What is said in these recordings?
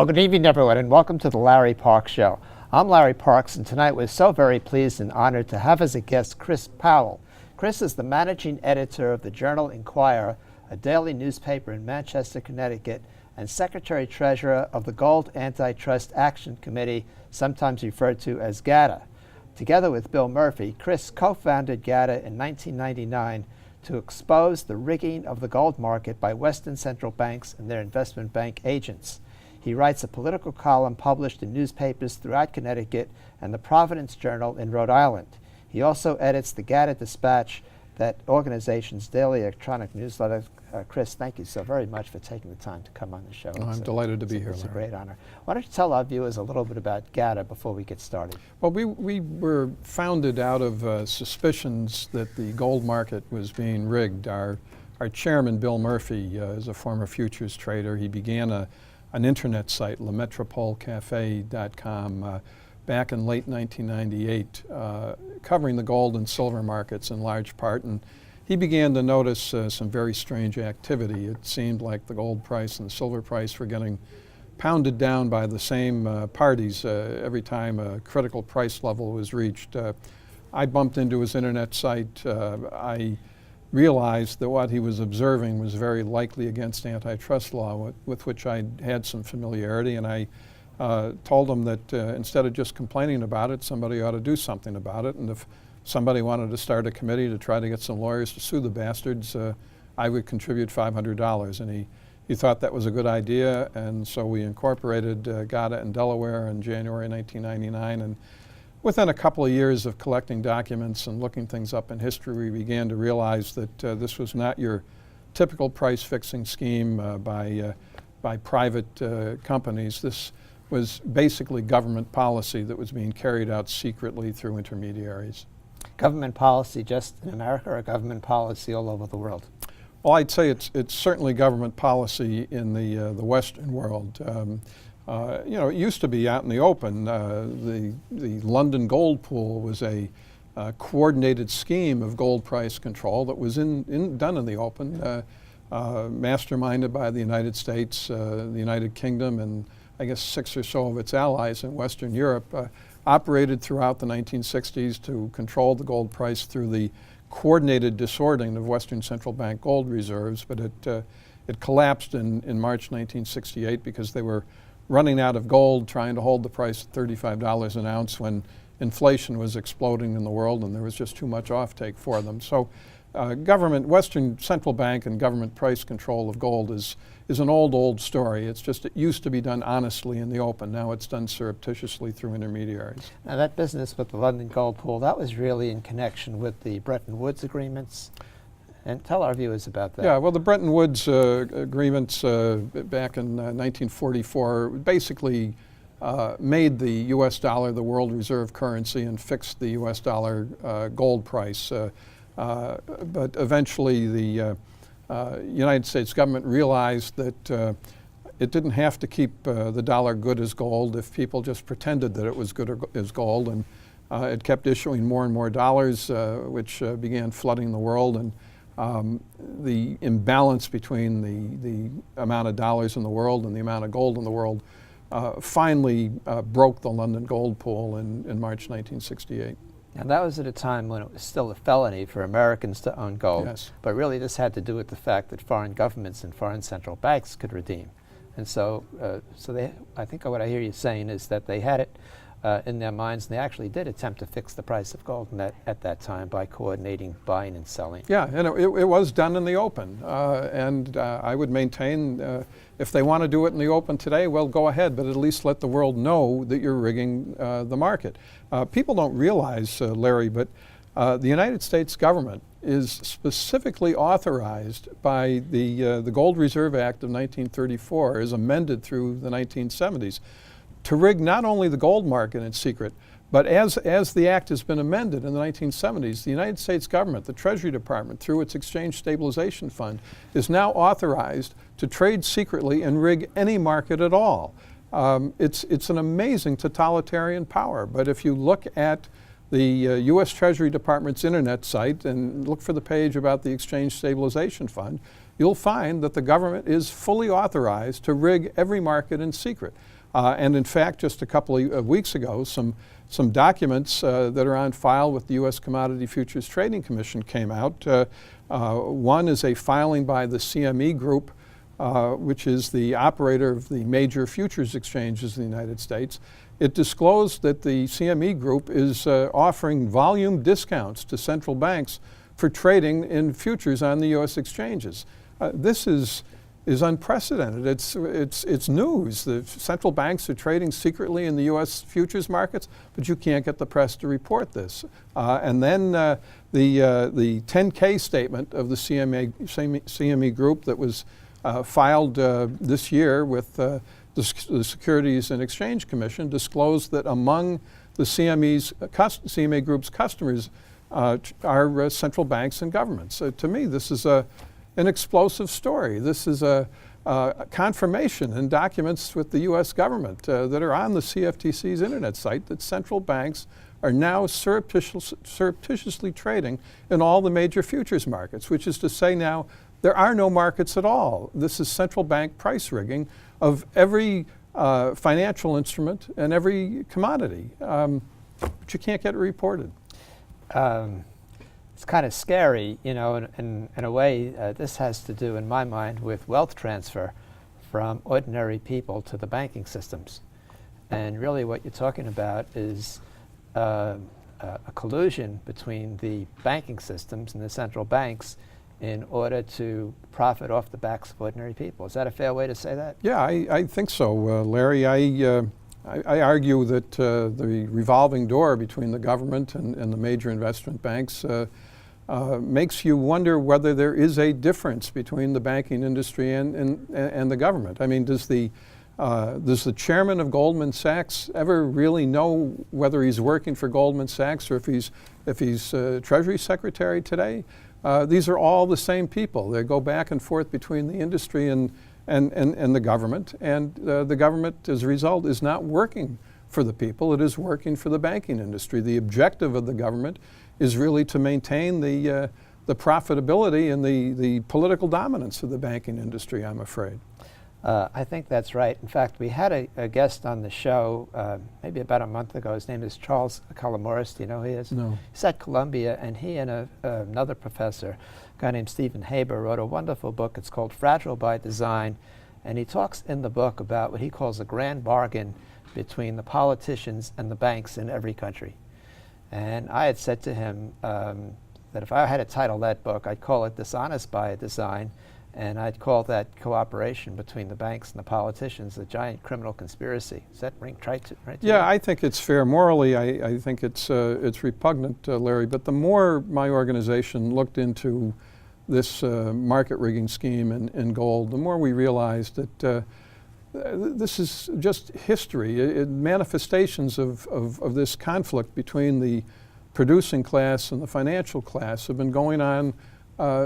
Well, good evening, everyone, and welcome to the Larry Parks Show. I'm Larry Parks, and tonight we're so very pleased and honored to have as a guest C.Powell. Chris is the managing editor of the Journal-Inquirer, a daily newspaper in Manchester, Connecticut, and secretary-treasurer of the Gold Antitrust Action Committee, sometimes referred to as GATA. Together with Bill Murphy, Chris co-founded GATA in 1999 to expose the rigging of the gold market by Western central banks and their investment bank agents. He writes a political column published in newspapers throughout Connecticut and the Providence Journal in Rhode Island. He also edits the GATA Dispatch, that organization's daily electronic newsletter. Chris, thank you so very much for taking the time to come on the show. I'm delighted to be here, It's a Larry. great honor. Why don't you tell our viewers a little bit about GATA before we get started? Well, we were founded out of suspicions that the gold market was being rigged. Our chairman, Bill Murphy, is a former futures trader. He began an internet site, lemetropolecafe.com, back in late 1998, covering the gold and silver markets in large part. And he began to notice some very strange activity. It seemed like the gold price and the silver price were getting pounded down by the same parties every time a critical price level was reached. I bumped into his internet site. I realized that what he was observing was very likely against antitrust law, with which I had some familiarity, and I told him that instead of just complaining about it, somebody ought to do something about it, and if somebody wanted to start a committee to try to get some lawyers to sue the bastards, I would contribute $500. And he thought that was a good idea, and so we incorporated GATA in Delaware in January 1999. And within a couple of years of collecting documents and looking things up in history, we began to realize that this was not your typical price-fixing scheme by private companies. This was basically government policy that was being carried out secretly through intermediaries. Government policy just in America, or government policy all over the world? Well, I'd say it's certainly government policy in the Western world. You know, it used to be out in the open. The London gold pool was a coordinated scheme of gold price control that was done in the open, masterminded by the United States, the United Kingdom, and I guess 6 or so of its allies in Western Europe, operated throughout the 1960s to control the gold price through the coordinated disordering of Western central bank gold reserves. But it collapsed in March 1968 because they were running out of gold, trying to hold the price at $35 an ounce when inflation was exploding in the world and there was just too much offtake for them. So Western central bank and government price control of gold is an old story. It's just it used to be done honestly in the open. Now it's done surreptitiously through intermediaries. Now that business with the London gold pool, that was really in connection with the Bretton Woods agreements. And tell our viewers about that. Yeah, well, the Bretton Woods agreements back in 1944 basically made the U.S. dollar the world reserve currency and fixed the U.S. dollar gold price. But eventually the United States government realized that it didn't have to keep the dollar good as gold if people just pretended that it was good as gold, and it kept issuing more and more dollars, which began flooding the world, and the imbalance between the amount of dollars in the world and the amount of gold in the world finally broke the London gold pool in March 1968. And that was at a time when it was still a felony for Americans to own gold. Yes. But really this had to do with the fact that foreign governments and foreign central banks could redeem. And so, I think what I hear you saying is that they had it in their minds, and they actually did attempt to fix the price of gold at that time by coordinating buying and selling. Yeah, and it was done in the open. And I would maintain if they want to do it in the open today, well, go ahead, but at least let the world know that you're rigging the market. People don't realize, Larry, but the United States government is specifically authorized by the Gold Reserve Act of 1934, as amended through the 1970s, to rig not only the gold market in secret, but as the act has been amended in the 1970s, the United States government, the Treasury Department, through its Exchange Stabilization Fund, is now authorized to trade secretly and rig any market at all. It's an amazing totalitarian power, but if you look at the U.S. Treasury Department's internet site and look for the page about the Exchange Stabilization Fund, you'll find that the government is fully authorized to rig every market in secret. And in fact, just a couple of weeks ago, some documents that are on file with the U.S. Commodity Futures Trading Commission came out. One is a filing by the CME Group, which is the operator of the major futures exchanges in the United States. It disclosed that the CME Group is offering volume discounts to central banks for trading in futures on the U.S. exchanges. This is unprecedented. It's news. The central banks are trading secretly in the U.S. futures markets, but you can't get the press to report this. And then the 10K statement of the CME Group that was filed this year with the Securities and Exchange Commission disclosed that among the CME Group's customers are central banks and governments. So to me, this is an explosive story. This is a confirmation in documents with the U.S. government that are on the CFTC's internet site that central banks are now surreptitiously trading in all the major futures markets, which is to say now there are no markets at all. This is central bank price rigging of every financial instrument and every commodity, but you can't get it reported. It's kind of scary, you know, in a way. This has to do, in my mind, with wealth transfer from ordinary people to the banking systems. And really what you're talking about is a collusion between the banking systems and the central banks in order to profit off the backs of ordinary people. Is that a fair way to say that? Yeah, I think so, Larry. I argue that the revolving door between the government and the major investment banks makes you wonder whether there is a difference between the banking industry and the government. I mean, does the chairman of Goldman Sachs ever really know whether he's working for Goldman Sachs or if he's Treasury Secretary today? These are all the same people. They go back and forth between the industry and the government, and the government, as a result, is not working for the people. It is working for the banking industry. The objective of the government is really to maintain the profitability and the political dominance of the banking industry, I'm afraid. I think that's right. In fact, we had a guest on the show maybe about a month ago. His name is Charles Calamoris. Do you know who he is? No. He's at Columbia, and he and another professor, a guy named Stephen Haber, wrote a wonderful book. It's called Fragile by Design, and he talks in the book about what he calls a grand bargain between the politicians and the banks in every country. And I had said to him that if I had to title that book, I'd call it Dishonest by Design, and I'd call that cooperation between the banks and the politicians a giant criminal conspiracy. Does that ring right to Yeah, I think it's fair. Morally, I think it's repugnant, Larry. But the more my organization looked into this market rigging scheme in gold, the more we realized that this is just history. Manifestations of this conflict between the producing class and the financial class have been going on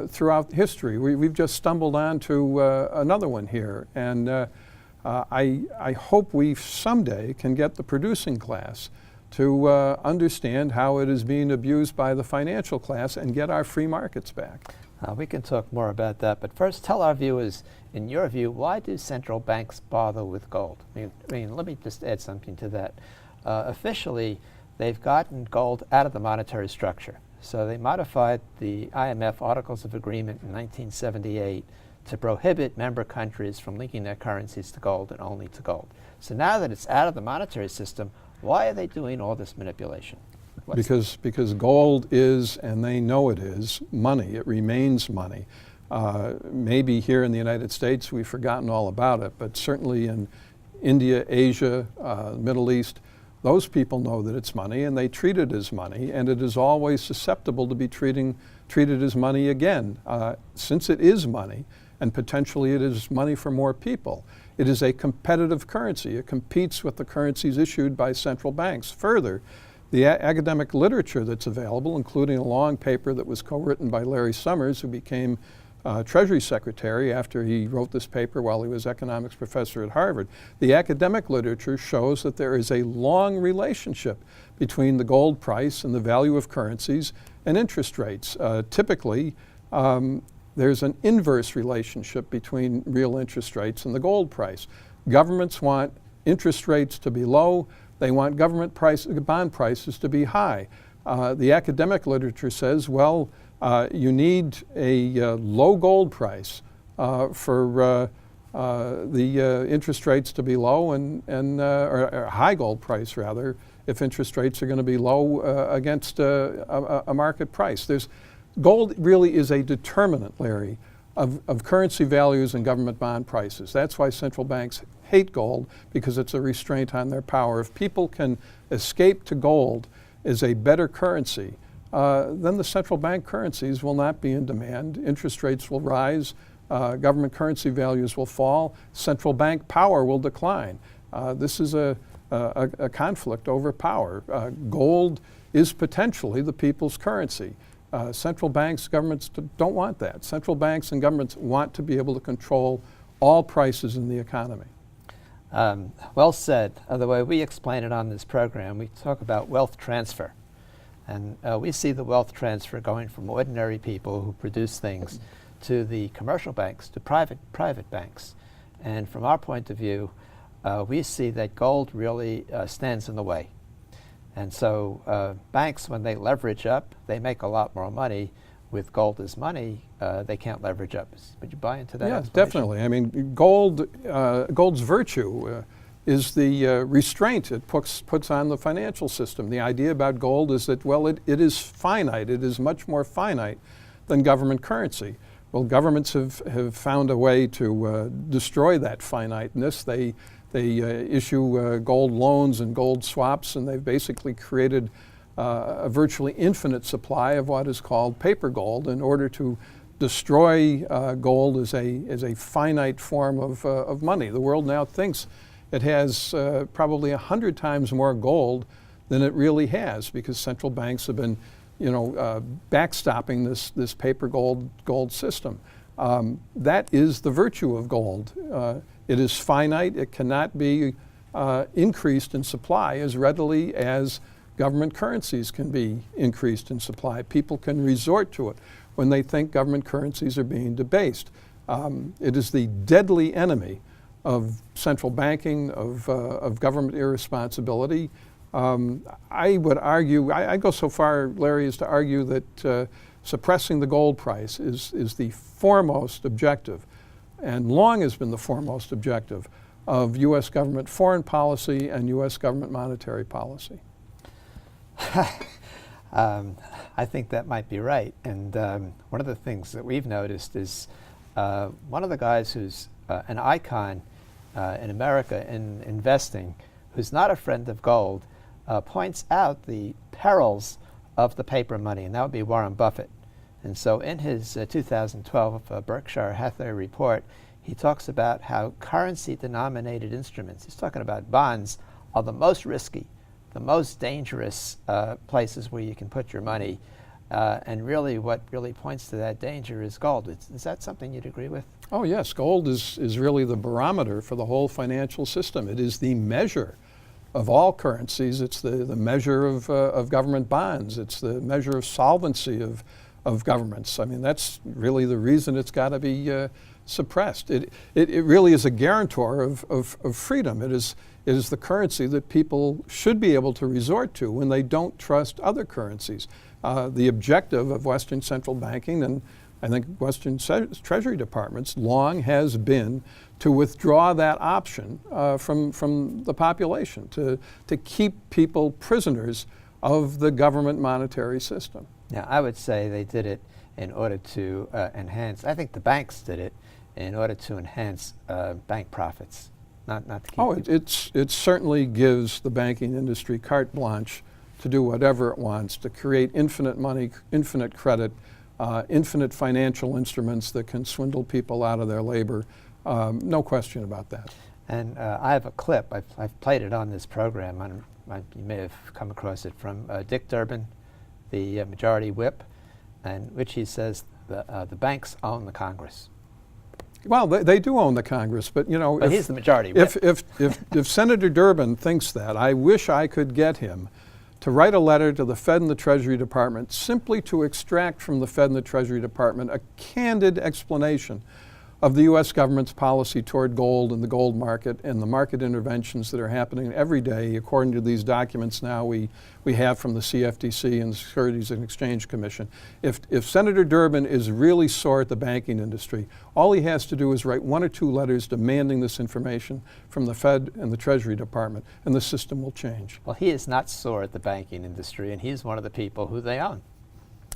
throughout history. We've just stumbled on to another one here, and I hope we someday can get the producing class to understand how it is being abused by the financial class and get our free markets back. We can talk more about that, but first tell our viewers, in your view, why do central banks bother with gold? I mean, let me just add something to that. Officially, they've gotten gold out of the monetary structure. So they modified the IMF Articles of Agreement in 1978 to prohibit member countries from linking their currencies to gold and only to gold. So now that it's out of the monetary system, why are they doing all this manipulation? Because gold is, and they know it is, money. It remains money. Maybe here in the United States we've forgotten all about it, but certainly in India, Asia, Middle East, those people know that it's money and they treat it as money, and it is always susceptible to be treated as money again. Since it is money, and potentially it is money for more people, it is a competitive currency. It competes with the currencies issued by central banks. Further, the academic literature that's available, including a long paper that was co-written by Larry Summers, who became Treasury Secretary after he wrote this paper while he was economics professor at Harvard. The academic literature shows that there is a long relationship between the gold price and the value of currencies and interest rates. Typically, there's an inverse relationship between real interest rates and the gold price. Governments want interest rates to be low. They want bond prices to be high. The academic literature says, well, you need a low gold price for the interest rates to be low, or a high gold price rather, if interest rates are going to be low against a market price. Gold really is a determinant, Larry, of currency values and government bond prices. That's why central banks hate gold, because it's a restraint on their power. If people can escape to gold as a better currency, then the central bank currencies will not be in demand. Interest rates will rise, government currency values will fall, central bank power will decline. This is a conflict over power. Gold is potentially the people's currency. Central banks, governments don't want that. Central banks and governments want to be able to control all prices in the economy. Well said. The way we explain it on this program, we talk about wealth transfer. And we see the wealth transfer going from ordinary people who produce things to the commercial banks, to private banks. And from our point of view, we see that gold really stands in the way. And so banks, when they leverage up, they make a lot more money. With gold as money, they can't leverage up. Would you buy into that? Yeah, definitely. I mean, gold's virtue is the restraint it puts on the financial system. The idea about gold is that, well, it is finite. It is much more finite than government currency. Well, governments have found a way to destroy that finiteness. They issue gold loans and gold swaps, and they've basically created a virtually infinite supply of what is called paper gold in order to destroy gold as a finite form of money. The world now thinks it has probably 100 times more gold than it really has, because central banks have been, backstopping this paper gold system. That is the virtue of gold. It is finite. It cannot be increased in supply as readily as government currencies can be increased in supply. People can resort to it when they think government currencies are being debased. It is the deadly enemy of central banking, of government irresponsibility. I would argue, I go so far, Larry, as to argue that suppressing the gold price is the foremost objective, and long has been the foremost objective of U.S. government foreign policy and U.S. government monetary policy. I think that might be right. And one of the things that we've noticed is one of the guys who's an icon in America in investing, who's not a friend of gold, points out the perils of the paper money, and that would be Warren Buffett. And so in his 2012 Berkshire Hathaway report, he talks about how currency-denominated instruments, he's talking about bonds, are the most risky, the most dangerous places where you can put your money. And really what really points to that danger is gold. Is that something you'd agree with? Oh yes, gold is really the barometer for the whole financial system. It is the measure of all currencies. It's the measure of government bonds. It's the measure of solvency of governments. I mean, that's really the reason it's got to be suppressed. It really is a guarantor of freedom. It is the currency that people should be able to resort to when they don't trust other currencies. The objective of Western central banking, and I think Western Treasury departments, long has been to withdraw that option from the population, to keep people prisoners of the government monetary system. Now, I would say they did it in order to enhance, I think the banks did it in order to enhance bank profits, not to keep people. It certainly gives the banking industry carte blanche to do whatever it wants, to create infinite money, infinite credit, infinite financial instruments that can swindle people out of their labor. No question about that. And I have a clip, I've played it on this program, you may have come across it, from Dick Durbin, the majority whip, in which he says the banks own the Congress. Well, they do own the Congress, but you know, but he's the majority whip. If Senator Durbin thinks that, I wish I could get him to write a letter to the Fed and the Treasury Department simply to extract from the Fed and the Treasury Department a candid explanation of the U.S. government's policy toward gold and the gold market and the market interventions that are happening every day, according to these documents now we have from the CFTC and the Securities and Exchange Commission. If Senator Durbin is really sore at the banking industry, all he has to do is write 1 or 2 letters demanding this information from the Fed and the Treasury Department, and the system will change. Well, he is not sore at the banking industry, and he's one of the people who they own.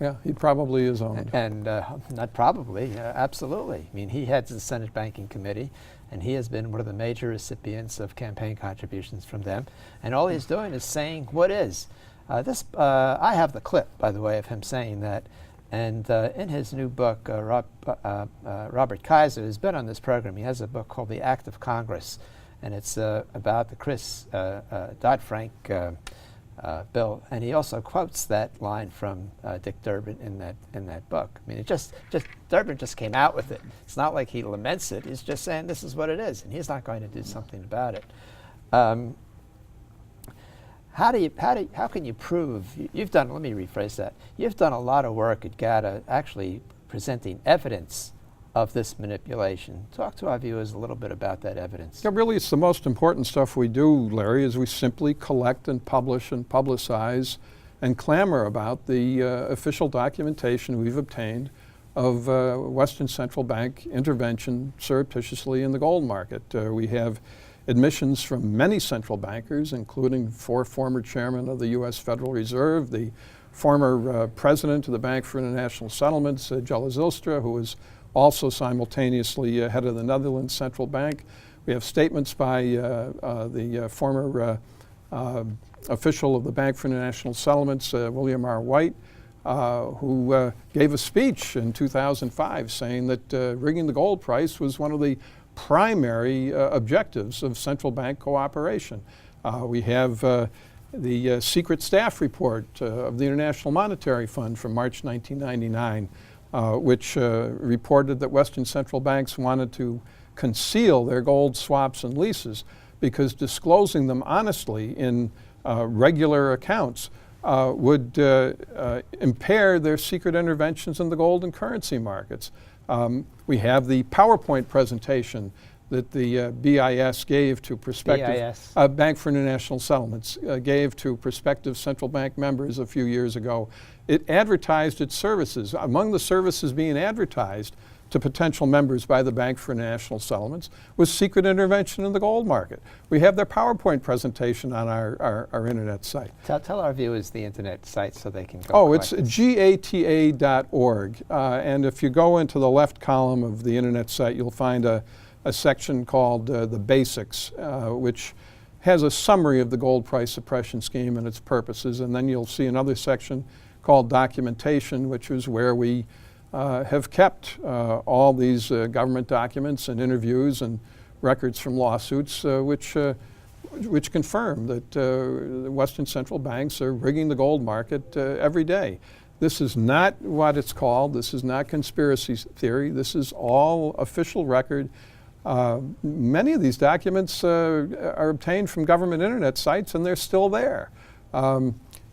Yeah, he probably is owned. And not probably, absolutely. I mean, he heads the Senate Banking Committee, and he has been one of the major recipients of campaign contributions from them. And all he's doing is saying what is. I have the clip, by the way, of him saying that. And in his new book, Robert Kaiser has been on this program. He has a book called The Act of Congress, and it's about the Chris Dodd-Frank bill, and he also quotes that line from Dick Durbin in that book. I mean, Durbin just came out with it. It's not like he laments it. He's just saying this is what it is, and he's not going to do something about it. How can you prove? You've done. Let me rephrase that. You've done a lot of work at GATA, actually presenting evidence of this manipulation. Talk to our viewers a little bit about that evidence. Yeah, really, it's the most important stuff we do, Larry, is we simply collect and publish and publicize and clamor about the official documentation we've obtained of Western Central Bank intervention surreptitiously in the gold market. We have admissions from many central bankers, including 4 former chairmen of the U.S. Federal Reserve, the former president of the Bank for International Settlements, Jelle Zylstra, who was also simultaneously head of the Netherlands Central Bank. We have statements by the former official of the Bank for International Settlements, William R. White, who gave a speech in 2005 saying that rigging the gold price was one of the primary objectives of central bank cooperation. We have the secret staff report of the International Monetary Fund from March 1999, which reported that Western central banks wanted to conceal their gold swaps and leases because disclosing them honestly in regular accounts would impair their secret interventions in the gold and currency markets. We have the PowerPoint presentation that the BIS gave to prospective Bank for International Settlements gave to prospective central bank members a few years ago. It advertised its services. Among the services being advertised to potential members by the Bank for International Settlements was secret intervention in the gold market. We have their PowerPoint presentation on our internet site. Tell our viewers the internet site so they can go. Oh, it's gata.org. And if you go into the left column of the internet site, you'll find a section called the Basics, which has a summary of the gold price suppression scheme and its purposes. And then you'll see another section called Documentation, which is where we have kept all these government documents and interviews and records from lawsuits which confirm that Western central banks are rigging the gold market every day. This is not what it's called. This is not conspiracy theory. This is all official record. Many of these documents are obtained from government internet sites, and they're still there.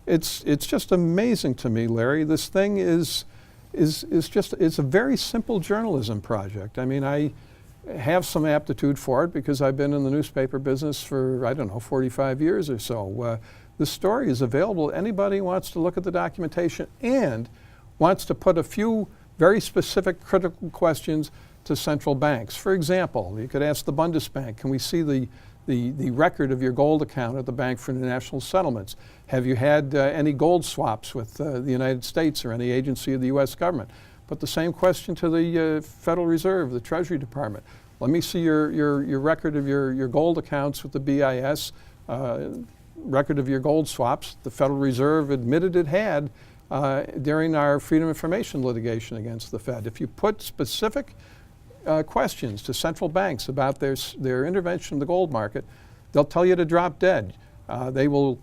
It's just amazing to me, Larry. This thing is it's a very simple journalism project. I mean, I have some aptitude for it because I've been in the newspaper business for, I don't know, 45 years or so. The story is available. Anybody who wants to look at the documentation and wants to put a few very specific critical questions to central banks. For example, you could ask the Bundesbank, can we see the record of your gold account at the Bank for International Settlements? Have you had any gold swaps with the United States or any agency of the U.S. government? Put the same question to the Federal Reserve, the Treasury Department. Let me see your record of your gold accounts with the BIS, record of your gold swaps. The Federal Reserve admitted it had during our Freedom of Information litigation against the Fed. If you put specific questions to central banks about their intervention in the gold market, they'll tell you to drop dead. They will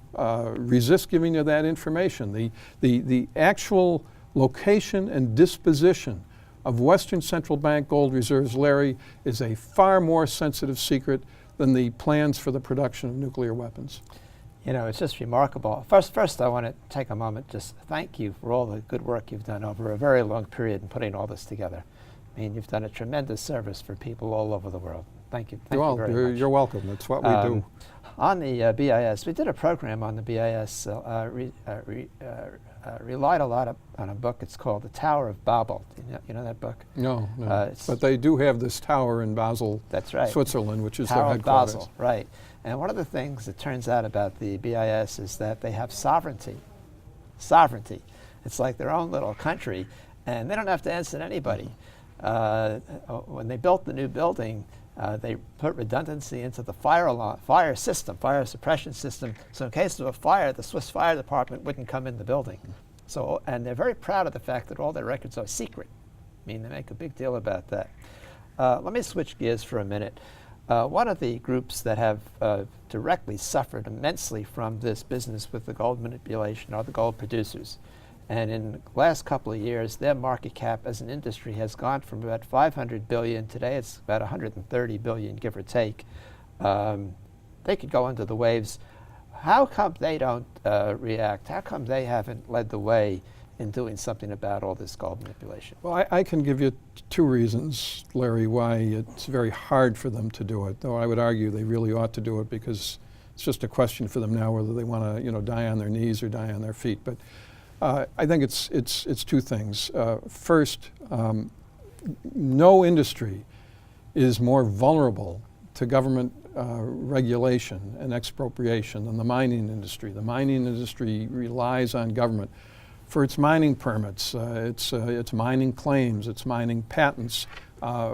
resist giving you that information. The actual location and disposition of Western Central Bank gold reserves, Larry, is a far more sensitive secret than the plans for the production of nuclear weapons. You know, it's just remarkable. First, I want to take a moment just thank you for all the good work you've done over a very long period in putting all this together. I mean, you've done a tremendous service for people all over the world. Thank you. Thank you very much. You're welcome. That's what we do. On the BIS, we did a program on the BIS, relied a lot on a book. It's called The Tower of Babel. You know that book? No. But they do have this tower in Basel, that's right, Switzerland, which is Tower their headquarters. Of Basel, right. And one of the things that turns out about the BIS is that they have sovereignty. Sovereignty. It's like their own little country, and they don't have to answer to anybody. When they built the new building, they put redundancy into the fire suppression system, so in case of a fire, the Swiss fire department wouldn't come in the building. So, and they're very proud of the fact that all their records are secret. I mean, they make a big deal about that. Let me switch gears for a minute. One of the groups that have directly suffered immensely from this business with the gold manipulation are the gold producers. And in the last couple of years, their market cap as an industry has gone from about 500 billion. Today it's about 130 billion, give or take. They could go under the waves. How come they don't react? How come they haven't led the way in doing something about all this gold manipulation? Well, I can give you two reasons, Larry, why it's very hard for them to do it, though I would argue they really ought to do it because it's just a question for them now whether they want to die on their knees or die on their feet. But I think it's two things. First, no industry is more vulnerable to government regulation and expropriation than the mining industry. The mining industry relies on government for its mining permits, its mining claims, its mining patents,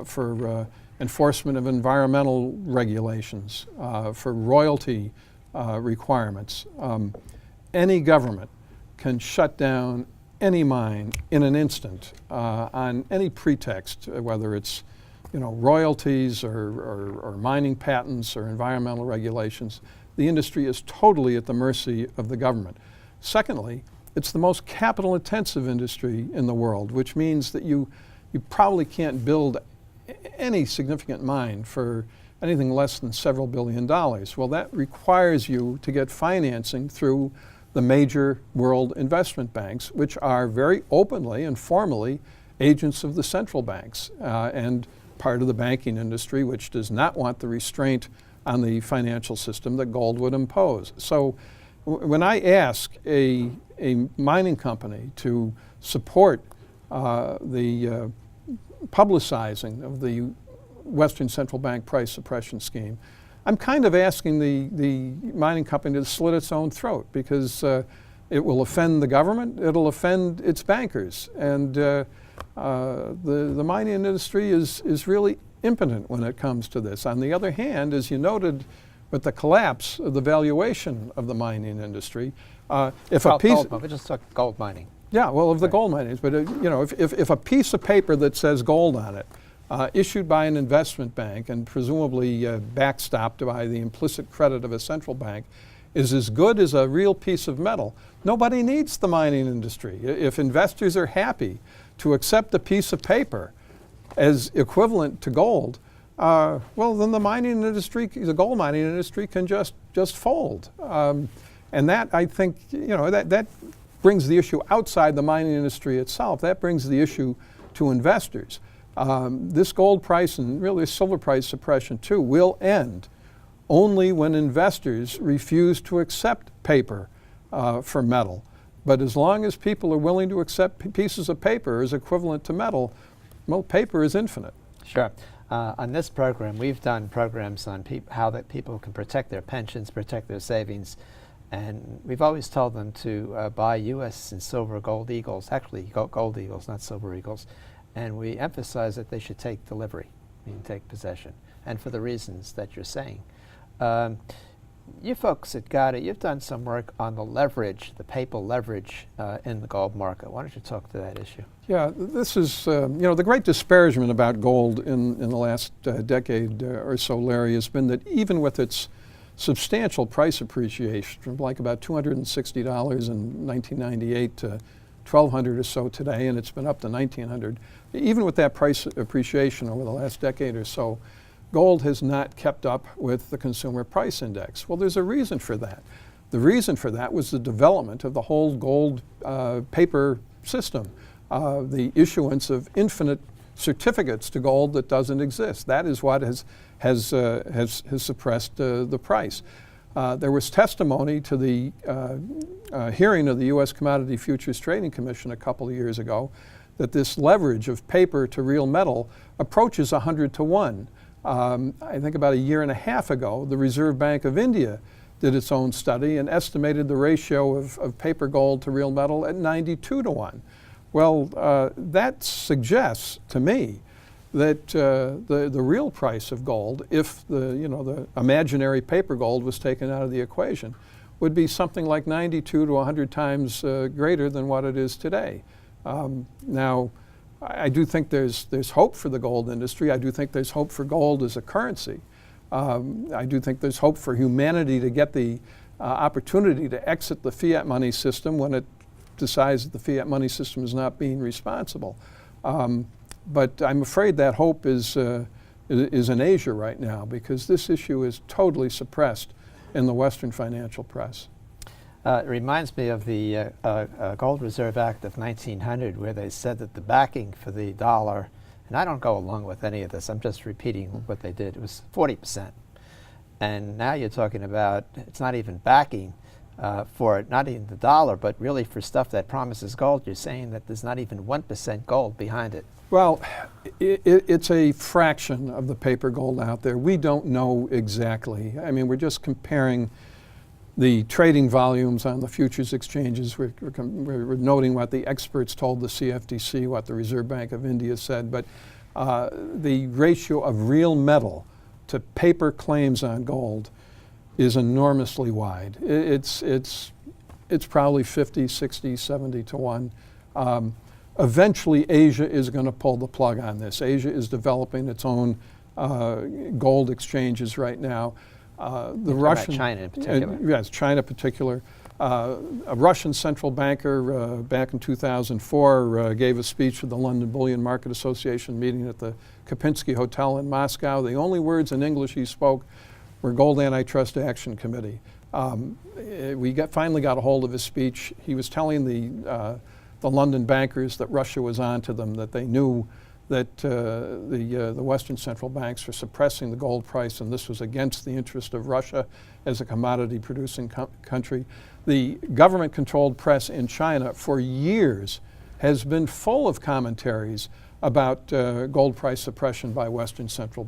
for enforcement of environmental regulations, for royalty requirements. Any government can shut down any mine in an instant on any pretext, whether it's royalties or mining patents or environmental regulations. The industry is totally at the mercy of the government. Secondly, it's the most capital-intensive industry in the world, which means that you probably can't build any significant mine for anything less than several $1 billion. Well, that requires you to get financing through the major world investment banks, which are very openly and formally agents of the central banks and part of the banking industry, which does not want the restraint on the financial system that gold would impose. So when I ask a mining company to support the publicizing of the Western Central Bank price suppression scheme, I'm kind of asking the mining company to slit its own throat because it will offend the government, it'll offend its bankers. And the mining industry is really impotent when it comes to this. On the other hand, as you noted, with the collapse of the valuation of the mining industry, if a piece... we just took gold mining. Yeah, well, of the gold miners, but if a piece of paper that says gold on it, issued by an investment bank and presumably backstopped by the implicit credit of a central bank, is as good as a real piece of metal, nobody needs the mining industry. If investors are happy to accept a piece of paper as equivalent to gold, well, then the mining industry, the gold mining industry, can just fold. And that, I think, that brings the issue outside the mining industry itself. That brings the issue to investors. This gold price and really silver price suppression too will end only when investors refuse to accept paper for metal. But as long as people are willing to accept pieces of paper as equivalent to metal, well, paper is infinite. Sure. On this program, we've done programs on how that people can protect their pensions, protect their savings, and we've always told them to buy U.S. and silver gold eagles, actually gold eagles, not silver eagles, and we emphasize that they should take delivery, meaning take possession, and for the reasons that you're saying. You folks at GATA, you've done some work on the leverage, the papal leverage in the gold market. Why don't you talk to that issue? Yeah, this is, the great disparagement about gold in the last decade or so, Larry, has been that even with its substantial price appreciation from like about $260 in 1998 to $1,200 or so today, and it's been up to $1,900. Even with that price appreciation over the last decade or so, gold has not kept up with the consumer price index. Well, there's a reason for that. The reason for that was the development of the whole gold paper system, the issuance of infinite certificates to gold that doesn't exist. That is what has suppressed the price. There was testimony to the hearing of the U.S. Commodity Futures Trading Commission a couple of years ago that this leverage of paper to real metal approaches 100 to 1. I think about a year and a half ago, the Reserve Bank of India did its own study and estimated the ratio of paper gold to real metal at 92 to 1. Well, that suggests to me that the real price of gold, if the imaginary paper gold was taken out of the equation, would be something like 92 to 100 times greater than what it is today. Now, I do think there's hope for the gold industry. I do think there's hope for gold as a currency. I do think there's hope for humanity to get the opportunity to exit the fiat money system when it decides that the fiat money system is not being responsible. But I'm afraid that hope is in Asia right now, because this issue is totally suppressed in the Western financial press. It reminds me of the Gold Reserve Act of 1900, where they said that the backing for the dollar, and I don't go along with any of this, I'm just repeating what they did, it was 40%. And now you're talking about, it's not even backing for not even the dollar, but really for stuff that promises gold. You're saying that there's not even 1% gold behind it. Well, it's a fraction of the paper gold out there. We don't know exactly. I mean, we're just comparing the trading volumes on the futures exchanges. We're noting what the experts told the CFTC, what the Reserve Bank of India said, but the ratio of real metal to paper claims on gold is enormously wide. It's probably 50, 60, 70 to 1. Eventually, Asia is going to pull the plug on this. Asia is developing its own gold exchanges right now. The Russian, China in particular. Yes, China in particular. A Russian central banker back in 2004 gave a speech at the London Bullion Market Association meeting at the Kapinski Hotel in Moscow. The only words in English he spoke were Gold Antitrust Action Committee. We finally got a hold of his speech. He was telling the London bankers that Russia was on to them, that they knew that the Western central banks were suppressing the gold price, and this was against the interest of Russia as a commodity-producing country. The government-controlled press in China for years has been full of commentaries about gold price suppression by Western central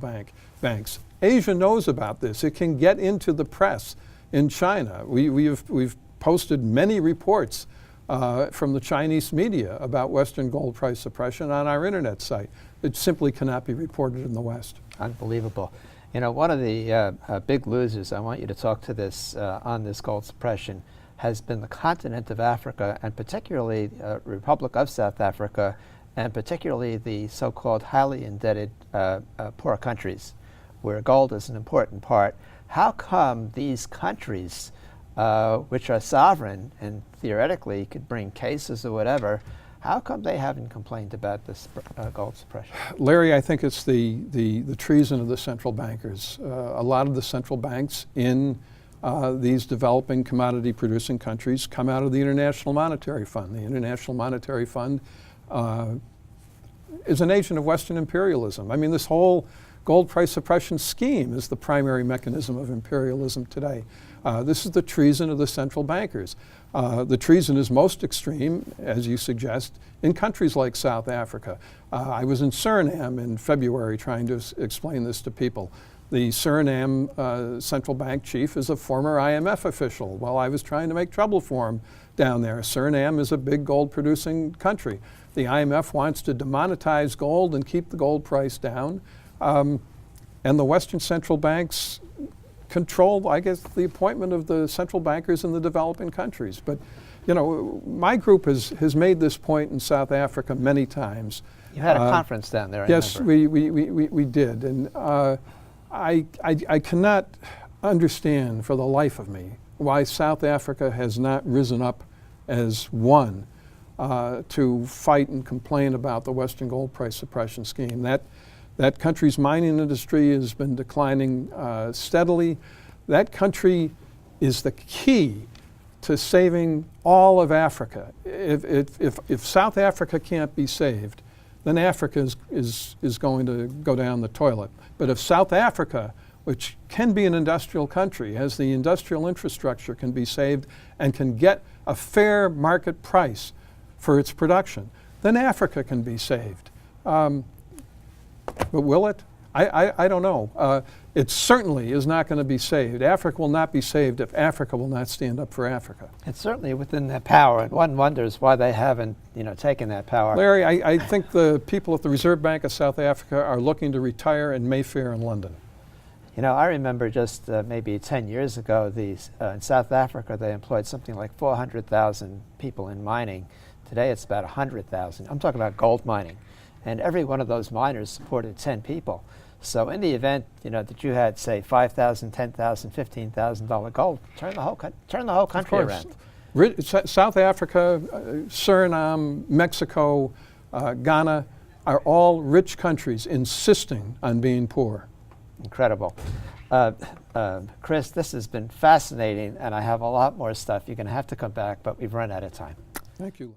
banks. Asia knows about this. It can get into the press in China. We've posted many reports from the Chinese media about Western gold price suppression on our internet site. It simply cannot be reported in the West. Unbelievable. You know, one of the big losers, I want you to talk to this on this gold suppression, has been the continent of Africa, and particularly Republic of South Africa, and particularly the so-called highly indebted poor countries, where gold is an important part. How come these countries, which are sovereign and theoretically could bring cases or whatever, how come they haven't complained about this gold suppression? Larry, I think it's the treason of the central bankers. A lot of the central banks in these developing commodity-producing countries come out of the International Monetary Fund. The International Monetary Fund is an agent of Western imperialism. I mean, this whole gold price suppression scheme is the primary mechanism of imperialism today. This is the treason of the central bankers. The treason is most extreme, as you suggest, in countries like South Africa. I was in Suriname in February trying to explain this to people. The Suriname central bank chief is a former IMF official. Well, I was trying to make trouble for him down there. Suriname is a big gold producing country. The IMF wants to demonetize gold and keep the gold price down. And the Western central banks control, I guess, the appointment of the central bankers in the developing countries. But, you know, my group has made this point in South Africa many times. You had a conference down there, I yes, remember. we did. And I cannot understand for the life of me why South Africa has not risen up as one to fight and complain about the Western gold price suppression scheme. That country's mining industry has been declining steadily. That country is the key to saving all of Africa. If South Africa can't be saved, then Africa is going to go down the toilet. But if South Africa, which can be an industrial country, has the industrial infrastructure, can be saved and can get a fair market price for its production, then Africa can be saved. But will it? I don't know. It certainly is not going to be saved. Africa will not be saved if Africa will not stand up for Africa. It's certainly within their power, and one wonders why they haven't, taken that power. Larry, I think the people at the Reserve Bank of South Africa are looking to retire in Mayfair in London. I remember just maybe 10 years ago, in South Africa, they employed something like 400,000 people in mining. Today, it's about 100,000. I'm talking about gold mining. And every one of those miners supported 10 people. So in the event, that you had, say, $5,000, $10,000, $15,000 gold, turn the whole country around. South Africa, Suriname, Mexico, Ghana are all rich countries insisting on being poor. Incredible. Chris, this has been fascinating, and I have a lot more stuff. You're going to have to come back, but we've run out of time. Thank you.